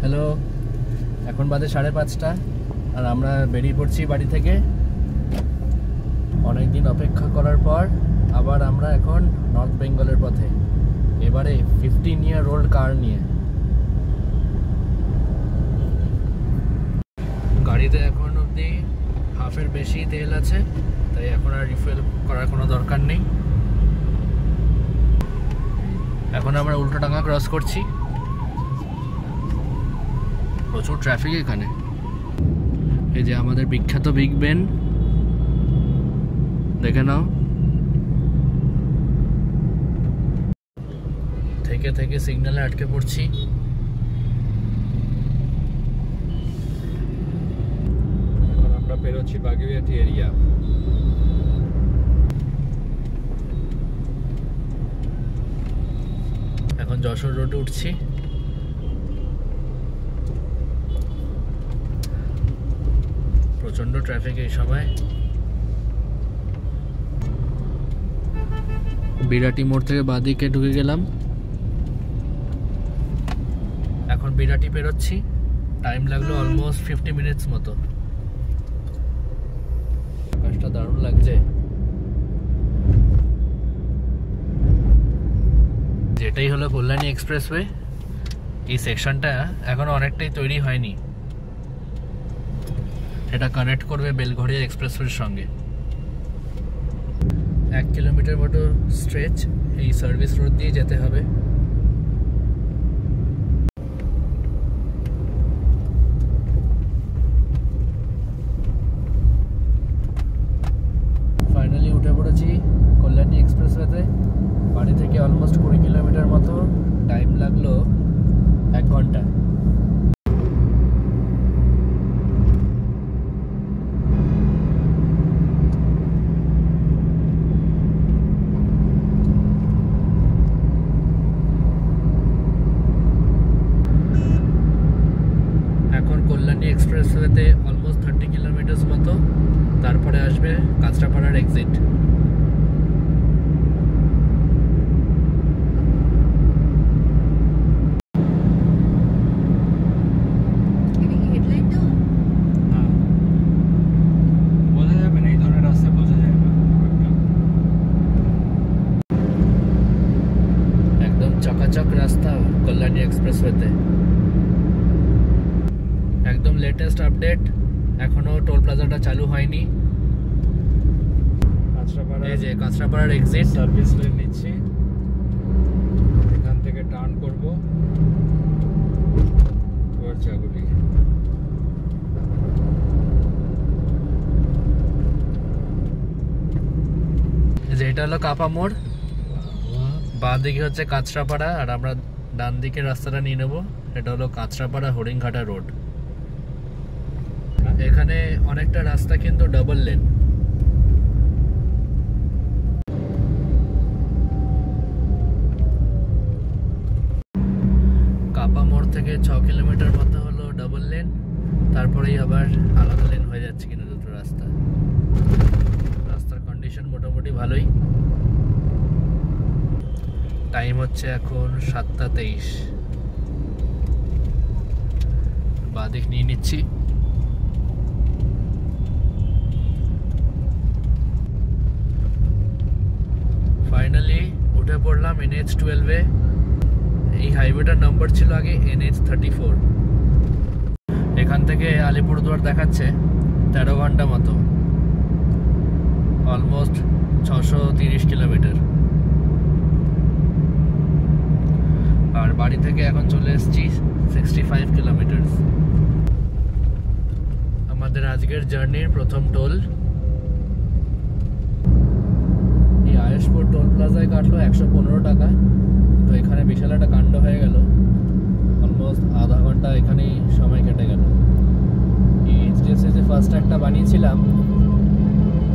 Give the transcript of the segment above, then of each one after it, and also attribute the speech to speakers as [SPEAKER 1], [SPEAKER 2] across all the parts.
[SPEAKER 1] Hello, এখন বাজে 5:30 আর আমরা বেরিয়ে পড়ছি বাড়ি থেকে। অনেক দিন অপেক্ষা করার পর আবার আমরা এখন নর্থ বেঙ্গলের পথে, এবারে 15-year-old কার নিয়ে। গাড়িতে এখন অবধি হাফের বেশি তেল আছে, তাই এখন আর রিফিল করার কোনো দরকার নেই। এখন আমরা উল্টোডাঙ্গা ক্রস করছি। প্রচুর ট্রাফিক এখানে। এই যে আমাদের বিখ্যাত বিগ বেন, দেখে নাও। থেকে থেকে সিগন্যালে আটকে পড়ছি। এখন আমরা পেরোচ্ছি বাগুইআটি এরিয়া। এখন যশোর রোডে উঠছি। প্রচন্ড ট্রাফিক এই সময়। বিরাটি মোড় থেকে বাঁদিকে ঢুকে গেলাম। এখন বিরাটি পেরোচ্ছি। টাইম লাগলো অলমোস্ট 50 মিনিটস মতো। আকাশটা দারুণ লাগছে। যেটাই হলো কল্যাণী এক্সপ্রেসওয়ে, এই সেকশনটা এখন অনেকটাই তৈরি হয়নি। এটা কানেক্ট করবে বেলঘড়িয়া এক্সপ্রেসওয়ের সঙ্গে। 1 কিলোমিটার মতো স্ট্রেচ এই সার্ভিস রোড দিয়ে যেতে হবে। ফাইনালি উঠে পড়েছি কল্যাণী এক্সপ্রেসওয়েতে। বাড়ি থেকে অলমোস্ট 20 কিলোমিটার মতো। টাইম লাগলো 1 ঘন্টা। কল্যাণী এক্সপ্রেসওয়েতে অলমোস্ট 30 কিলোমিটার মতো। তারপরে আসবে কাঁচরাপাড়ার এক্সিট। একদম চকাচক রাস্তা কল্যাণী এক্সপ্রেসওয়েতে। একদম লেটেস্ট আপডেট, এখনো টোল প্লাজাটা চালু হয়নি। এই যে কাঁচরাপাড়ার এক্সিট সার্ভিস লেন নিচ্ছি। এখান থেকে টার্ন করব গড়চাগুলি। যে এটা হলো কাপা মোড়, বাঁ দিকে হচ্ছে কাঁচরাপাড়া, আর আমরা ডান দিকে রাস্তাটা নিয়ে নেব। এটা হলো কাঁচরাপাড়া হরিণঘাটা রোড। এখানে অনেকটা রাস্তা কিন্তু ডাবল লেন। কাপা মোড় থেকে 6 কিলোমিটার মতো হলো ডাবল লেন, তারপরেই আবার আলাদা লেন হয়ে যাচ্ছে কিনা দুটো রাস্তা। রাস্তার কন্ডিশন মোটামুটি ভালোই। টাইম হচ্ছে এখন 7:23। বাঁদিক নিয়ে নিচ্ছি। ফাইনালি উঠে পড়লাম NH-12-এ। এই হাইওয়েটার নাম্বার ছিল আগে NH-34। এখান থেকে আলিপুরদুয়ার দেখাচ্ছে 13 ঘন্টা মতো, অলমোস্ট 630 কিলোমিটার। আর বাড়ি থেকে এখন চলে এসেছি 65 কিলোমিটার। আমাদের আজকের জার্নির প্রথম টোল। আয়েশপুর টোল প্লাজায় কাটলো 115 টাকা। তো এখানে বিশাল একটা কাণ্ড হয়ে গেল। অলমোস্ট আধা ঘন্টা এখানেই সময় কেটে গেল। এই এইচডিএফসি যে ফার্স্ট একটা বানিয়েছিলাম,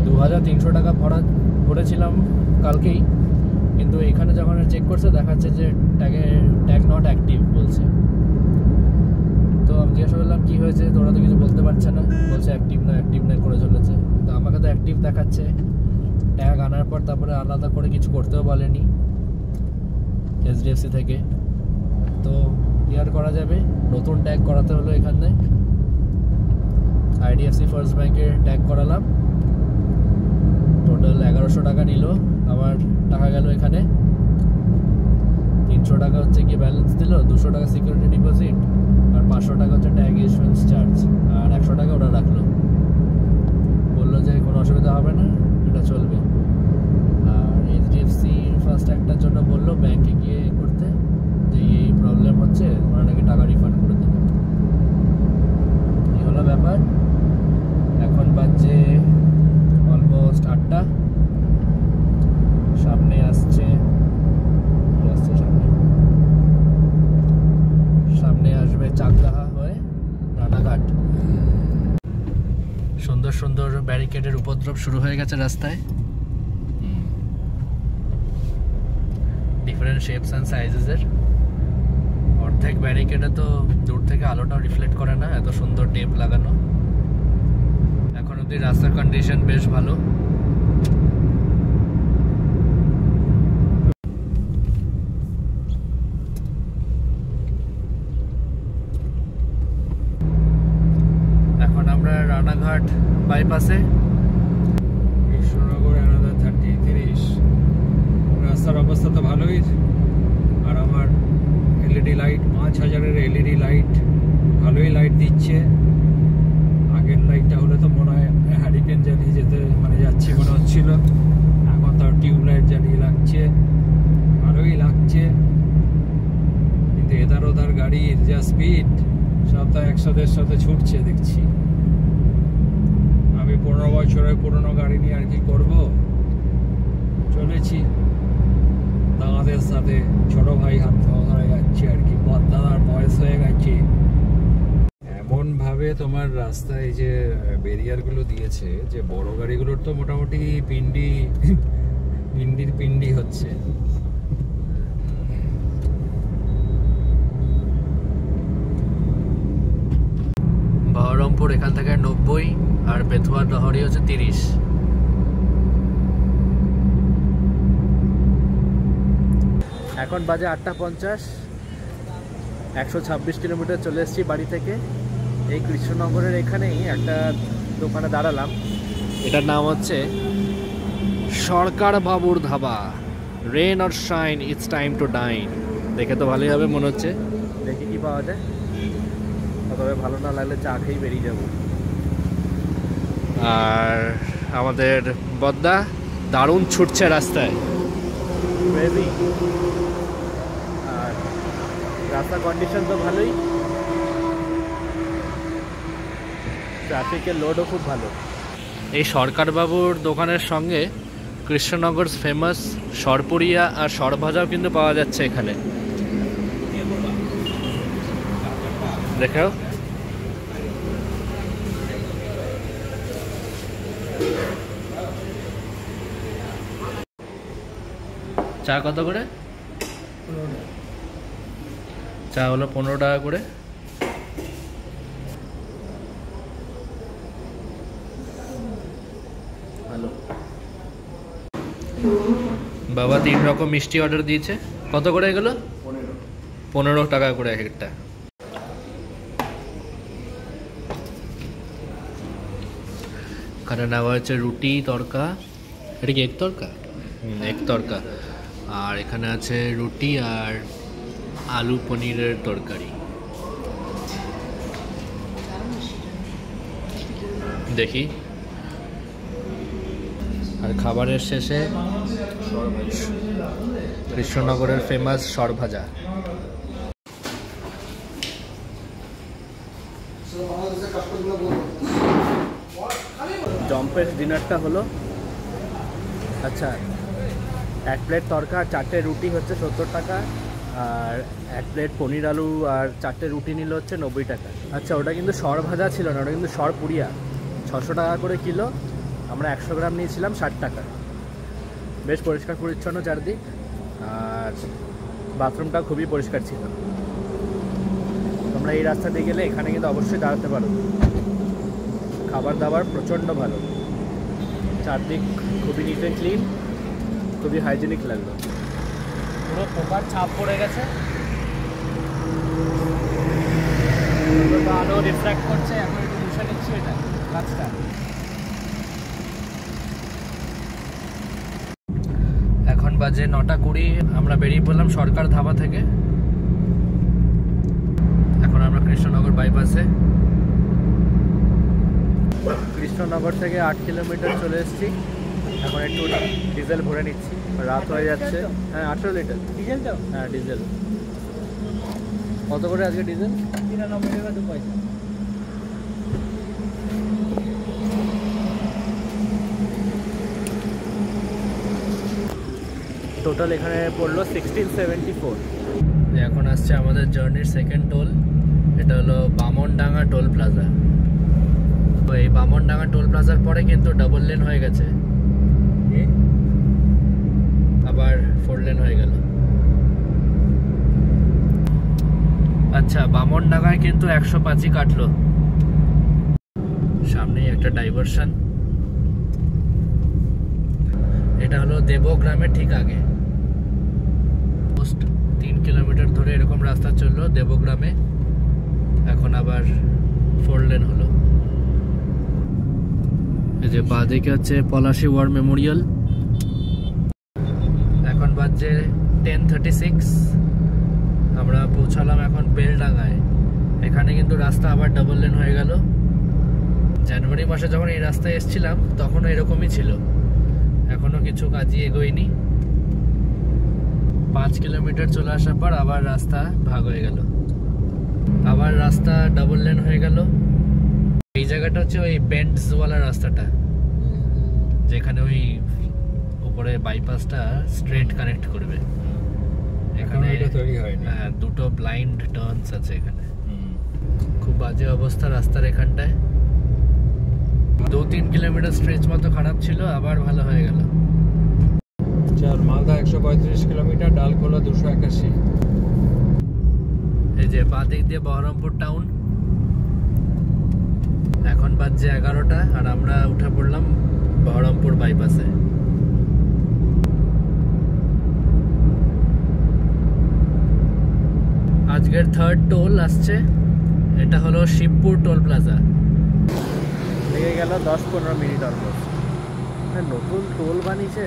[SPEAKER 1] 2300 টাকা ভরেছিলাম কালকেই, কিন্তু এখানে যখন চেক করছে দেখাচ্ছে যে ট্যাগ নট অ্যাক্টিভ বলছে। তো আমি জিজ্ঞাসা করলাম কী হয়েছে, তোরা তো কিছু বলতে পারছে না। বলছে অ্যাক্টিভ না করে চলেছে। তো আমাকে তো অ্যাক্টিভ দেখাচ্ছে। ট্যাগ আনার পর তারপরে আলাদা করে কিছু করতেও বলেনি এইচডিএফসি থেকে। তো ইয়ার করা যাবে। নতুন ট্যাগ করাতে হলো এখানে, আইডিএফসি ফার্স্ট ব্যাংকের ট্যাগ করালাম, টোটাল 1100 টাকা নিল। আমার টাকা গেল এখানে 300 টাকা হচ্ছে কি ব্যালেন্স দিল, 200 টাকা সিকিউরিটি ডিপোজিট, আর 500 টাকা হচ্ছে ট্যাগ ইস্যুয়েন্স চার্জ, আর 100 টাকা ওরা রাখলো। বললো যে কোনো অসুবিধা হবে না, এটা চলবে। আর এইচডিএফসি ফার্স্ট একটার জন্য বললো ব্যাংকে গিয়ে করতে, যে এই প্রবলেম হচ্ছে, ওরা নাকি টাকা রিফান্ড করে দেবে। এই হলো ব্যাপার। এখন বাজছে অলমোস্ট 8টা। সামনে আসছে সামনে আসবে চাকদাহা হয়ে রানাঘাট। সুন্দর সুন্দর ব্যারিকেডের উপদ্রব শুরু হয়ে গেছে রাস্তায়, ডিফারেন্ট শেপস অ্যান্ড সাইজেসের। অর্ধেক ব্যারিকেডে তো দূর থেকে আলোটাও রিফ্লেক্ট করে না, এত সুন্দর টেপ লাগানো। এখন অবধি রাস্তার কন্ডিশন বেশ ভালো। এখন আমরা রানাঘাট বাইপাসে,
[SPEAKER 2] কৃষ্ণনগর অ্যানাদার 30 রাস্তার অবস্থা তো ভালোই। আর আমার এলইডি লাইট 5000-এর এলইডি লাইট ভালোই লাইট দিচ্ছে। আগের লাইটটা হলে তো মনে হয় হ্যারিকেন জ্বালিয়ে যেতে যাচ্ছি মনে হচ্ছিল, এখন তো টিউবলাইট জ্বালিয়ে লাগছে, ভালোই লাগছে। কিন্তু এধার ওধার গাড়ির যা স্পিড, সব তো 100-150 ছুটছে দেখছি। আমি 15 বছরের পুরনো গাড়ি নিয়ে আর কি করবো, চলেছি দাদাদের সাথে। ছোট ভাই হাত ধরে যাচ্ছে আর কি, দাদার বয়স হয়ে গেছে। এমন ভাবে তোমার রাস্তায় যে ব্যারিয়ার গুলো দিয়েছে, যে বড় গাড়িগুলোর তো মোটামুটি পিন্ডি হচ্ছে।
[SPEAKER 1] বহরমপুর এখান থেকে 90, আর বেথুয়া ডহরি হচ্ছে 30। এখন বাজে 8:50, 126 কিলোমিটার চলে এসেছি বাড়ি থেকে। এই কৃষ্ণনগরের এখানেই একটা দোকানে দাঁড়ালাম, এটার নাম হচ্ছে সরকার বাবুর Dhaba. Rain or shine, it's time to dine. দেখে তো ভালোই হবে মনে হচ্ছে, দেখি কি পাওয়া যায়। তবে ভালো না লাগলে চা খেয়েই বেরিয়ে যাব। আর আমাদের বদ্দা দারুণ ছুটছে রাস্তায়, আর রাস্তার কন্ডিশন তো ভালোই, ট্রাফিকের লোডও খুব ভালো। এই সরকারবাবুর দোকানের সঙ্গে কৃষ্ণনগর ফেমাস সরপুরিয়া আর সরভাজাও কিন্তু পাওয়া যাচ্ছে এখানে, দেখো। চা কত করে? চা হলো 15 টাকা করে। ভালো। বাবা 3 রকম মিষ্টি অর্ডার দিয়েছে। কত করে এগুলো? 15 টাকা করে এক একটা। এখানে নেওয়া হয়েছে রুটি তড়কা, এটা কি এক তড়কা? এক তড়কা। আর এখানে আছে রুটি আর আলু পনিরের তরকারি। দেখি। আর খাবারের শেষে কৃষ্ণনগরের ফেমাস সরভাজা। জম্পের ডিনারটা হলো, আচ্ছা, 1 প্লেট তরকা আর 4টে রুটি হচ্ছে 70 টাকা, আর 1 প্লেট পনির আলু আর 4টে রুটি নিল হচ্ছে 90 টাকা। আচ্ছা, ওটা কিন্তু সর ভাজা ছিল না, ওটা কিন্তু সর পুরিয়া, 600 টাকা করে কিলো। আমরা 100 গ্রাম নিয়েছিলাম 60 টাকা। বেশ পরিষ্কার পরিচ্ছন্ন চারদিক, আর বাথরুমটা খুবই পরিষ্কার ছিল। তোমরা এই রাস্তা দিয়ে গেলে এখানে কিন্তু অবশ্যই দাঁড়াতে পারো। খাবার দাবার প্রচণ্ড ভালো, চারদিক খুবই নিট অ্যান্ড ক্লিন, খুবই হাইজেনিক লাগলো। পুরো পোকার ছাপ পড়ে গেছে, আলো রিফ্র্যাক্ট করছে, এখন একটু মুছে নিচ্ছি এটা কাজটা। এখন বাজে 9:20, আমরা বেরিয়ে পড়লাম সরকার ধাবা থেকে। এখন আমরা কৃষ্ণনগর বাইপাসে, কৃষ্ণনগর থেকে 8 কিলোমিটার চলে এসেছি। এখন একটু ডিজেল ভরে নিচ্ছি, রাত হয়ে যাচ্ছে। হ্যাঁ 18 লিটার ডিজেল তো? হ্যাঁ ডিজেল। কত করে আজকে ডিজেল? 93 টাকা 2 পয়সা। টোটাল এখানে পড়লো 1674। এখন আসছে আমাদের জার্নির সেকেন্ড টোল, এটা হলো বামনডাঙ্গা টোল প্লাজা। তো এই বামনডাঙ্গা টোল প্লাজার পরে কিন্তু ডাবল লেন হয়ে গেছে, আবার 4 লেন হয়ে গেল। আচ্ছা, বামনডাঙ্গায় কিন্তু 105ই কাটলো। সামনেই একটা ডাইভারশন, এটা হলো দেবগ্রামের ঠিক আগে। 3 কিলোমিটার ধরে এরকম রাস্তা চললো দেবগ্রামে, এখন আবার 4 লেন হলো। এই যে বাঁদিকে হচ্ছে পলাশী ওয়ার মেমোরিয়াল। এখন বাজছে 10:36, আমরা পৌঁছালাম এখন বেলডাঙ্গায়। এখানে কিন্তু রাস্তা আবার ডাবল লেন হয়ে গেল। জানুয়ারি মাসে যখন এই রাস্তায় এসেছিলাম তখনও এরকমই ছিল, এখনো কিছু কাজই এগোয়নি। 5 কিলোমিটার চলে আসার পর আবার রাস্তা ভাগ হয়ে গেল, আবার রাস্তা ডাবল লেন হয়ে গেল। এই জায়গাটা হচ্ছে ওই বেন্ডসওয়ালা রাস্তাটা, যেখানে ওই উপরে বাইপাসটা স্ট্রেট কানেক্ট করবে। এখানে
[SPEAKER 2] এটা তৈরি হয়নি।
[SPEAKER 1] হ্যাঁ, দুটো ব্লাইন্ড টার্নস আছে এখানে। খুব বাজে অবস্থা রাস্তার এখানটায়। 2-3 কিলোমিটার স্ট্রেচ মতো খারাপ ছিল, আবার ভালো হয়ে গেল।
[SPEAKER 2] মালদা 135 কিলোমিটার, ডালখোলা 281।
[SPEAKER 1] এই যে বাঁ দিক দিয়ে বহরমপুর টাউন। এখন বাজছে 11টা, আর আমরা উঠে পড়লাম বহরমপুর বাইপাসে। আজকের থার্ড টোল আসছে, এটা হলো শিবপুর টোল প্লাজা। লেগে গেল 10-15 মিনিট অলমোস্ট। নতুন টোল বানিয়েছে,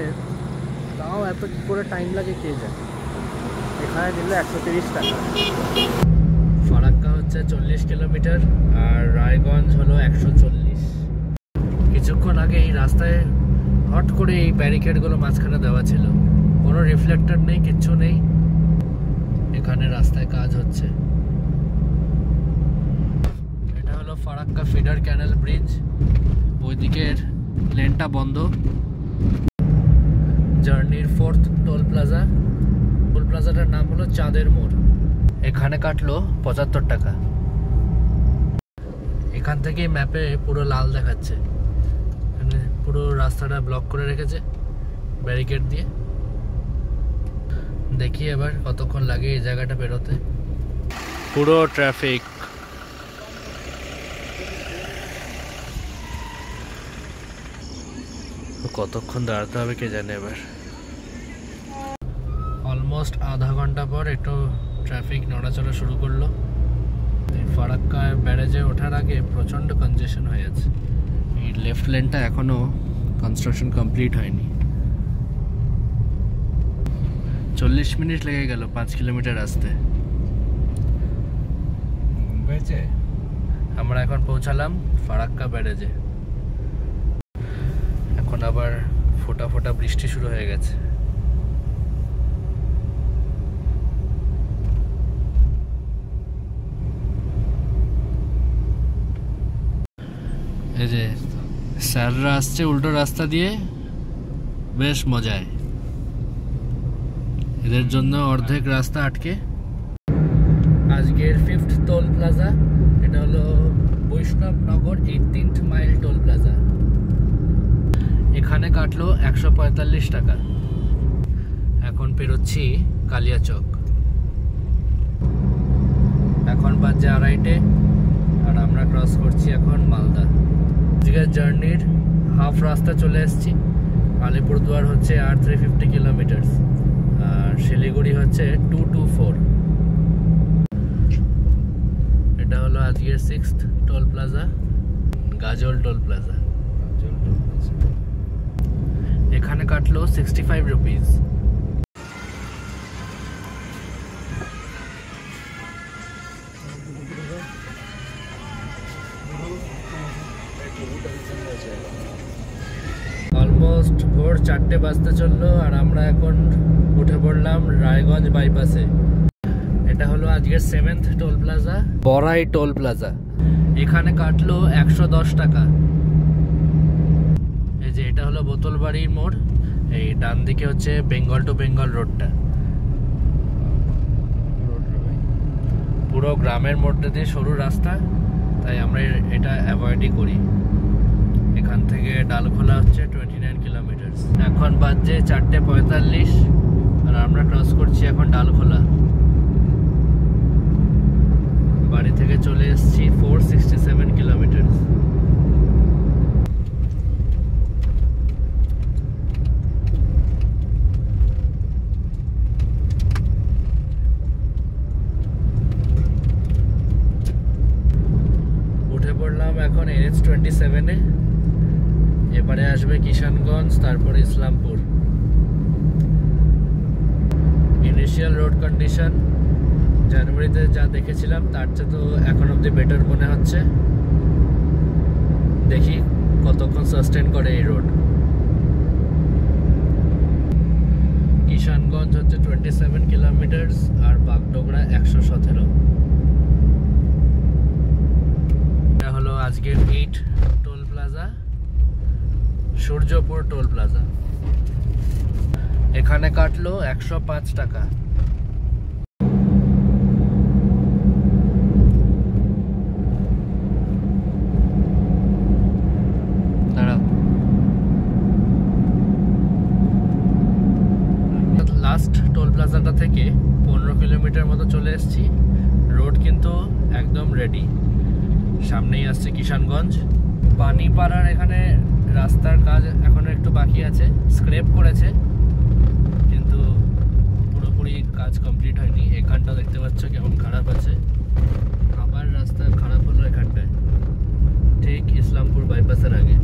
[SPEAKER 1] তাও এত কি করে টাইম লাগে কে জানে। এখানে নিল 130 টাকা। ফারাক্কা হচ্ছে 40 কিলোমিটার, আর রায়গঞ্জ হলো 140। কিছুক্ষণ আগে এই রাস্তায় হট করে এই ব্যারিকেডগুলো মাঝখানে দেওয়া ছিল, কোনো রিফ্লেক্টর নেই, কিচ্ছু নেই। এখানে রাস্তায় কাজ হচ্ছে। এটা হলো ফারাক্কা ফিডার ক্যানেল ব্রিজ, ওইদিকের লেনটা বন্ধ। জার্নির 4th টোল প্লাজা। টোল প্লাজাটার নাম হলো চাঁদের মোড়। এখানে কাটলো 75 টাকা। এখান থেকে ম্যাপে পুরো লাল দেখাচ্ছে, এখানে পুরো রাস্তাটা ব্লক করে রেখেছে ব্যারিকেড দিয়ে। দেখি এবার কতক্ষণ লাগে এই জায়গাটা বেরোতে। পুরো ট্রাফিক। কতক্ষণ দাঁড়াতে হবে কে জানে। এবার অলমোস্ট আধা ঘন্টা পর একটু ট্রাফিক নড়াচড়া শুরু করলো। ফারাক্কা ব্যারেজে ওঠার আগে প্রচণ্ড কনজেশন হয়ে আছে। এই লেফট লেনটা এখনো কনস্ট্রাকশন কমপ্লিট হয়নি। 40 মিনিট লেগে গেল 5 কিলোমিটার আসতে। আমরা এখন পৌঁছালাম ফারাক্কা ব্যারেজে। এখন আবার ফোঁটা ফোঁটা বৃষ্টি শুরু হয়ে গেছে। এই যে স্যাররা আসছে উল্টো রাস্তা দিয়ে, বেশ মজায়। এদের জন্য অর্ধেক রাস্তা আটকে। আজকের 5th টোল প্লাজা, এটা হলো Baishnabnagar 18th mile toll plaza. এখানে কাটলো 145 টাকা। এখন পেরোচ্ছি কালিয়াচক। এখন বাজে 2:30, আর আমরা ক্রস করছি এখন মালদা। আজকের জার্নির হাফ রাস্তা চলে এসেছি। আলিপুরদুয়ার হচ্ছে 350 কিলোমিটার, আর শিলিগুড়ি হচ্ছে 224। এটা হলো আজকের 6th toll plaza, Gajol toll plaza. এখানে কাটলো 65 রুপিস। অলমোস্ট ভোর 4টে বাজতে চললো আর আমরা এখন উঠে পড়লাম রায়গঞ্জ বাইপাসে। এটা হলো আজকের 7th টোল প্লাজা, বড়াই টোল প্লাজা। এখানে কাটলো 110 টাকা। এই যে এটা হলো বোতলবাড়ির মোড়, এই ডান দিকে হচ্ছে বেঙ্গল টু বেঙ্গল রোডটা। পুরো গ্রামের মধ্যে দিয়ে সরু রাস্তা, তাই আমরা এটা অ্যাভয়েডই করি। এখান থেকে ডালখোলা হচ্ছে 29 কিলোমিটার। এখন বাজছে 4:45 আর আমরা ক্রস করছি এখন ডালখোলা। বাড়ি থেকে চলে এসেছি 467 কিলোমিটার। উঠে পড়লাম এখন NH-27-এ। এবারে আসবে কিষানগঞ্জ, তারপরে ইসলামপুর। ইনিশিয়াল রোড কন্ডিশন জানুয়ারিতে যা দেখেছিলাম তার চেয়ে তো এখন অব্দি বেটার মনে হচ্ছে। দেখি কতক্ষণ সাস্টেন করে এই রোড। কিষানগঞ্জ হচ্ছে 27 কিলোমিটার আর বাগডোগরা 117। এটা হলো আজকের 8 toll plaza, Suryapur toll plaza. এখানে কাটলো 105 টাকা। লাস্ট টোল প্লাজাটা থেকে 15 কিলোমিটার মতো চলে এসেছি। রোড কিন্তু একদম রেডি। সামনেই আসছে কিষানগঞ্জ। পানিপাড়ার এখানে রাস্তার কাজ এখনো একটু বাকি আছে, স্ক্রেপ করেছে কিন্তু পুরোপুরি কাজ কমপ্লিট হয়নি। এখানটা দেখতে পাচ্ছ কেমন খারাপ আছে। আবার রাস্তা খারাপ হলো এখানটায়, ঠিক ইসলামপুর বাইপাসের আগে।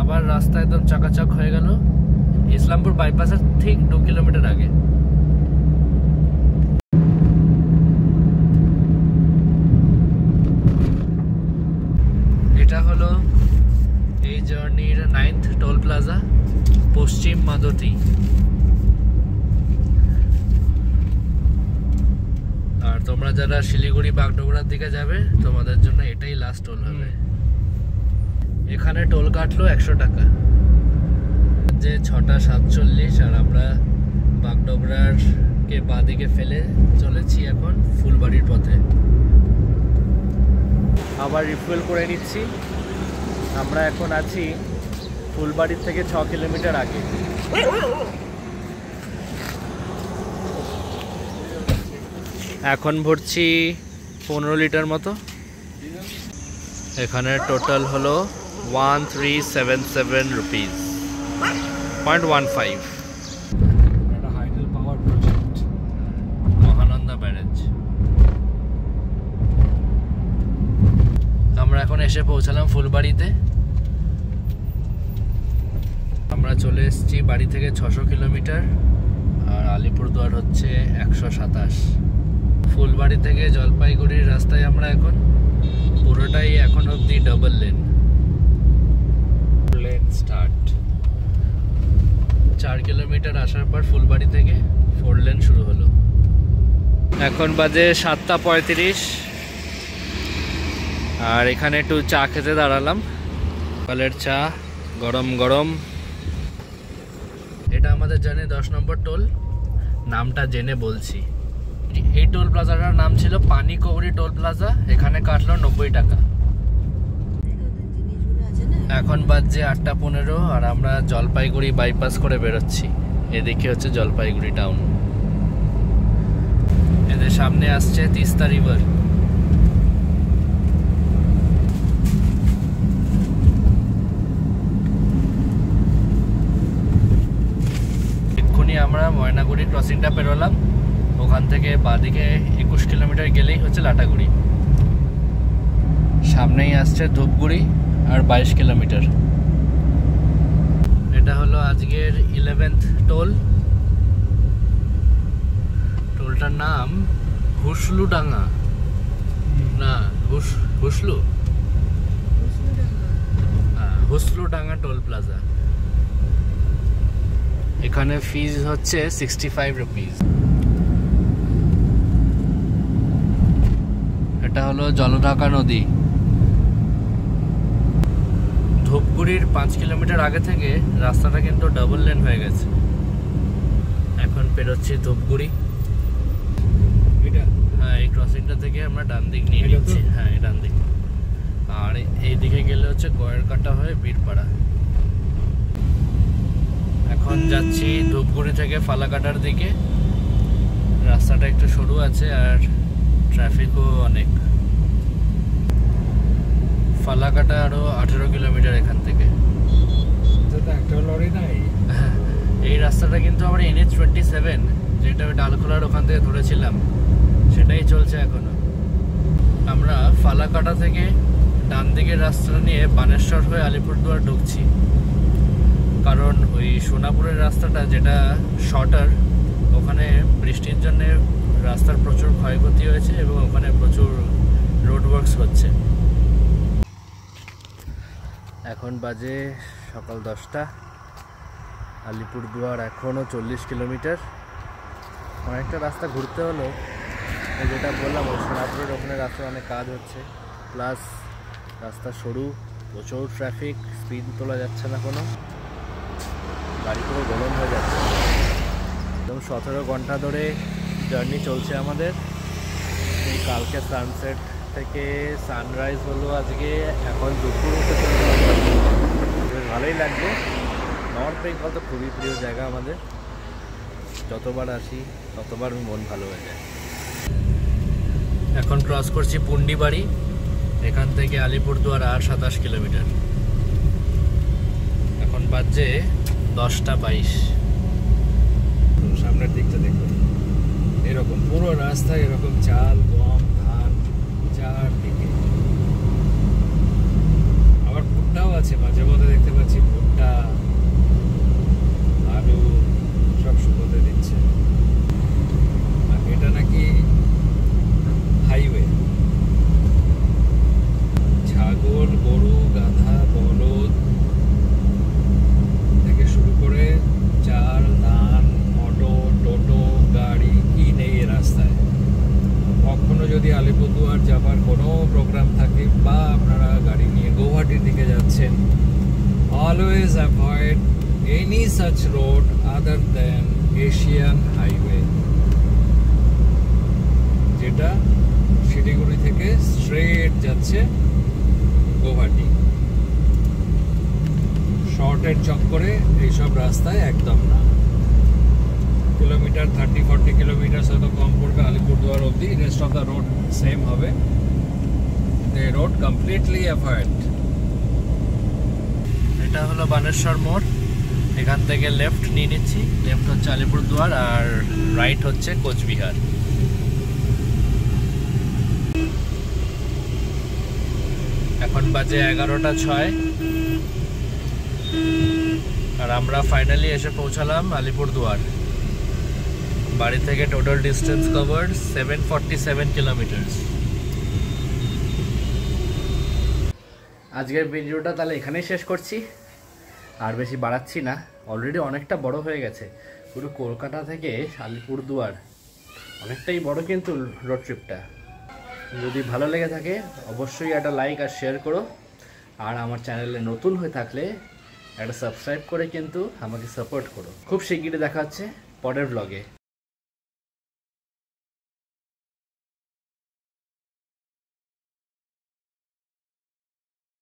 [SPEAKER 1] আবার রাস্তা একদম চকাচক হয়ে গেল ইসলামপুর বাইপাসের ঠিক 2 কিলোমিটার আগে। এটা হলো এই জার্নির 9th টোল প্লাজা, পশ্চিম মাদতি। আর তোমরা যারা শিলিগুড়ি বাগডোগরার দিকে যাবে তোমাদের জন্য এটাই লাস্ট টোল হবে। এখানে টোল কাটলো 100 টাকা। যে 6:47 আর আমরা বাগডোগরার কে বাদিকে ফেলে চলেছি এখন ফুলবাড়ির পথে। আবার রিফুয়েল করে নিচ্ছি। আমরা এখন আছি ফুলবাড়ির থেকে 6 কিলোমিটার আগে। এখন ভরছি 15 লিটার মতো। এখানে টোটাল হলো 1377 রুপিস 0.15।
[SPEAKER 2] একটা হাইডেল পাওয়ার প্রজেক্ট,
[SPEAKER 1] মহানন্দা ব্যারেজ। আমরা এখন এসে পৌঁছালাম ফুলবাড়িতে। আমরা চলে এসেছি বাড়ি থেকে 600 কিলোমিটার আর আলিপুরদুয়ার হচ্ছে 127। ফুলবাড়ি থেকে জলপাইগুড়ির রাস্তায় আমরা এখন, পুরোটাই এখন অবধি ডাবল লেন স্টার্ট। 4 কিলোমিটার আসার পর ফুলবাড়ি থেকে 4 লেন শুরু হলো। এখন বাজে 7:35 আর এখানে একটু চা খেতে দাঁড়ালাম। সকালের চা গরম গরম। এটা আমাদের জানে 10 নম্বর টোল। নামটা জেনে বলছি। এই টোল প্লাজাটার নাম ছিল পানিকৌড়ি টোল প্লাজা। এখানে কাটলো 90 টাকা। এখন বাজছে 8:15 আর আমরা জলপাইগুড়ি বাইপাস করে বেরোচ্ছি। এদিকে হচ্ছে জলপাইগুড়ি টাউন। এদের সামনে আসছে তিস্তা রিভার। এক্ষুনি আমরা ময়নাগুড়ি ক্রসিংটা পেরোলাম। ওখান থেকে বাদিকে 21 কিলোমিটার গেলেই হচ্ছে লাটাগুড়ি। সামনেই আসছে ধূপগুড়ি আর 22 কিলোমিটার। এটা হলো আজকের 11th টোল। টোলটার নাম হুসলুডাঙ্গা, না হুসলুডাঙ্গা টোল প্লাজা। এখানে ফিজ হচ্ছে 65 রুপিস। এটা হলো জলঢাকা নদী। ধূপগুড়ির 5 কিলোমিটার আগে থেকে রাস্তাটা কিন্তু ডাবল লেন হয়ে গেছে। এখন পেরোচ্ছি ধূপগুড়ি। হ্যাঁ, এই ক্রসিংটা থেকে আমরা ডান দিক নিয়ে নিচ্ছি। হ্যাঁ, এই ডান দিক। আর এই দিকে গেলে হচ্ছে গয়েরকাটা হয়ে বীরপাড়া। এখন যাচ্ছি ধূপগুড়ি থেকে ফালাকাটার দিকে। রাস্তাটা একটু সরু আছে আর ট্রাফিকও অনেক। ফালাকাটা আরো 18 কিলোমিটার এখান থেকে।
[SPEAKER 2] একটা লরি নাই।
[SPEAKER 1] এই রাস্তাটা কিন্তু আমরা NH27, যেটা ডালখোলার ওখান থেকে ধরেছিলাম, সেটাই চলছে এখনো। আমরা ফালাকাটা থেকে ডান দিকের রাস্তাটা নিয়ে বানেশ্বর হয়ে আলিপুরদুয়ার ঢুকছি, কারণ ওই সোনাপুরের রাস্তাটা যেটা শর্টার, ওখানে বৃষ্টির জন্য রাস্তার প্রচুর ক্ষয়ক্ষতি হয়েছে এবং ওখানে প্রচুর রোড ওয়ার্কস হচ্ছে। এখন বাজে সকাল 10টা। আলিপুরদুয়ার এখনও 40 কিলোমিটার। অনেকটা রাস্তা ঘুরতে হলো। যেটা বললাম, ওই সোনাপুরের ওখানে রাস্তায় অনেক কাজ হচ্ছে, প্লাস রাস্তা সরু, প্রচুর ট্রাফিক, স্পিড তোলা যাচ্ছে না, কোনো গাড়ি পুরো গরম হয়ে যাচ্ছে। একদম 17 ঘন্টা ধরে জার্নি চলছে আমাদের। এই কালকে সানসেট থেকে সানরাইজ হলো আজকে, এখন দুপুর বেশ ভালোই লাগবে। নর্থ বেঙ্গল তো খুবই প্রিয় জায়গা আমাদের, যতবার আসি ততবার মন ভালো হয়ে যায়। এখন ক্রস করছি পুন্ডিবাড়ি। এখান থেকে আলিপুরদুয়ার আর 27 কিলোমিটার। এখন বাজে 10:22।
[SPEAKER 2] সামনের দিকটা দেখুন, এরকম পুরো রাস্তায় এরকম চাল, গম, ধান চারদিকে। আবার ভুট্টাও আছে, মাঝে মধ্যে দেখতে পাচ্ছি ভুট্টা, আলু সব শুকোতে দিচ্ছে। আর এটা নাকি হাইওয়ে। ছাগল, গরু, গাধা, বলদ থেকে শুরু করে চাল, ধান, অটো, টোটো, গাড়ি কি নেই এ রাস্তায়। কখনো যদি আলিপুরদুয়ার যাবার কোনো প্রোগ্রাম থাকে বা আপনারা গাড়ি নিয়ে গৌহাটির দিকে যাচ্ছেন, always avoid any such road other than Asian highway, যেটা শিলিগুড়ি থেকে স্ট্রেট যাচ্ছে গৌহাটি। শর্টের চক্করে এইসব রাস্তায় একদম না। কিলোমিটার 30-40 কিলোমিটার হয়তো কম পড়বে আলিপুরদুয়ার অবধি, rest of the road same হবে। The road completely avoid.
[SPEAKER 1] এটা হলো বানেশ্বর মোড়। এখান থেকে লেফট নিয়ে নিচ্ছি। লেফট হচ্ছে আলিপুরদুয়ার আর রাইট হচ্ছে কোচবিহার। এখন বাজে 11:06 আর আমরা ফাইনালি এসে পৌঁছালাম আলিপুরদুয়ার। বাড়ি থেকে টোটাল ডিস্টেন্স কভার্ড 747 কিলোমিটার। আজকের ভিডিওটা তাহলে এখানেই শেষ করছি, আর বেশি বাড়াচ্ছি না, অলরেডি অনেকটা বড় হয়ে গেছে। পুরো কলকাতা থেকে আলিপুরদুয়ার অনেকটাই বড় কিন্তু রোড ট্রিপটা। যদি ভালো লেগে থাকে অবশ্যই একটা লাইক আর শেয়ার করো, আর আমার চ্যানেলে নতুন হয়ে থাকলে একটা সাবস্ক্রাইব করে কিন্তু আমাকে সাপোর্ট করো। খুব শিগগিরই দেখা হচ্ছে পরের ব্লগে।